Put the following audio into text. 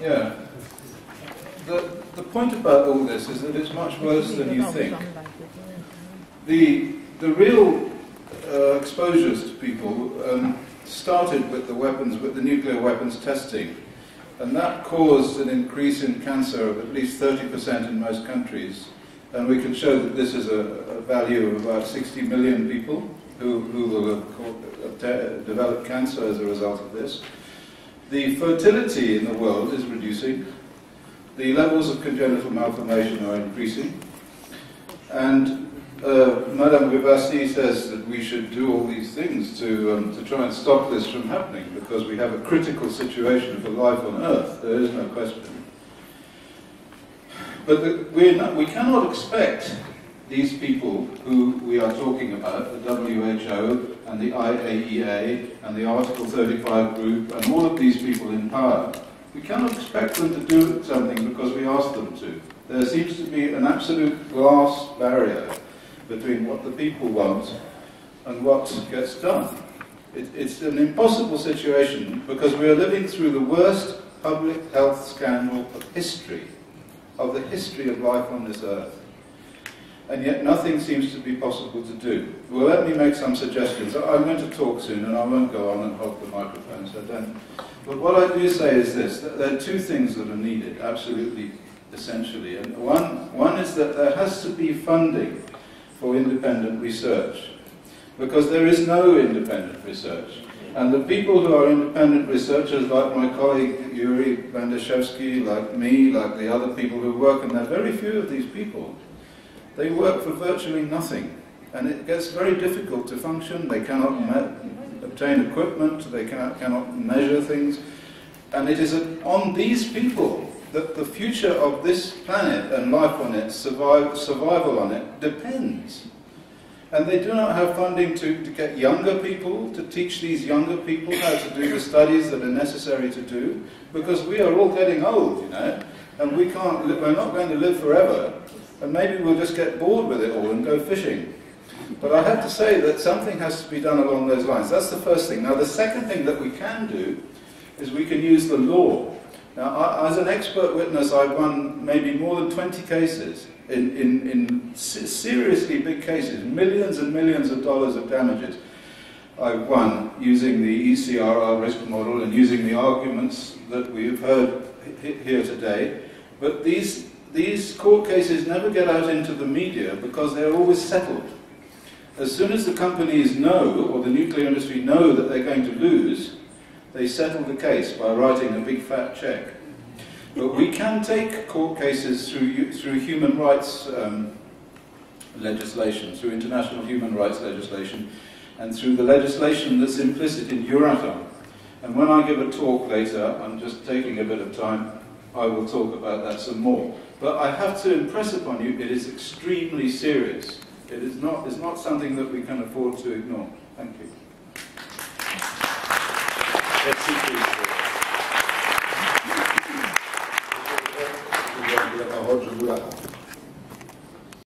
Yeah. The point about all this is that it's much worse than you think. The real exposures to people started with the nuclear weapons testing, and that caused an increase in cancer of at least 30% in most countries. And we can show that this is a value of about 60 million people who will have developed cancer as a result of this. The fertility in the world is reducing. The levels of congenital malformation are increasing. And Madame Busby says that we should do all these things to try and stop this from happening, because we have a critical situation for life on Earth. There is no question. But we cannot expect these people who we are talking about, the WHO and the IAEA and the Article 35 group and all of these people in power, we cannot expect them to do something because we ask them to. There seems to be an absolute glass barrier between what the people want and what gets done. It's an impossible situation because we are living through the worst public health scandal of the history of life on this earth. And yet nothing seems to be possible to do. Well, let me make some suggestions. I'm going to talk soon and I won't go on and hold the microphone, so don't. But what I do say is this, that there are two things that are needed, absolutely, essentially. And one is that there has to be funding for independent research, because there is no independent research. And the people who are independent researchers, like my colleague Yuri Vandashevsky, like me, like the other people who work, and there are very few of these people, they work for virtually nothing. And it gets very difficult to function. They cannot obtain equipment, they cannot measure things. And it is on these people that the future of this planet and life on it, survival on it, depends. And they do not have funding to get younger people, to teach these younger people how to do the studies that are necessary to do, because we are all getting old, you know, and we're not going to live forever, and maybe we'll just get bored with it all and go fishing. But I have to say that something has to be done along those lines. That's the first thing. Now, the second thing that we can do is we can use the law. Now, as an expert witness, I've won maybe more than 20 cases in seriously big cases, millions and millions of dollars of damages. I've won using the ECRR risk model and using the arguments that we've heard here today. But these court cases never get out into the media because they're always settled. As soon as the companies know, or the nuclear industry know that they're going to lose, they settle the case by writing a big fat check. But we can take court cases through human rights legislation, through international human rights legislation, and through the legislation that's implicit in Euratom. And when I give a talk later, I'm just taking a bit of time, I will talk about that some more. But I have to impress upon you, it is extremely serious. It's not something that we can afford to ignore. Thank you. Let's see, please.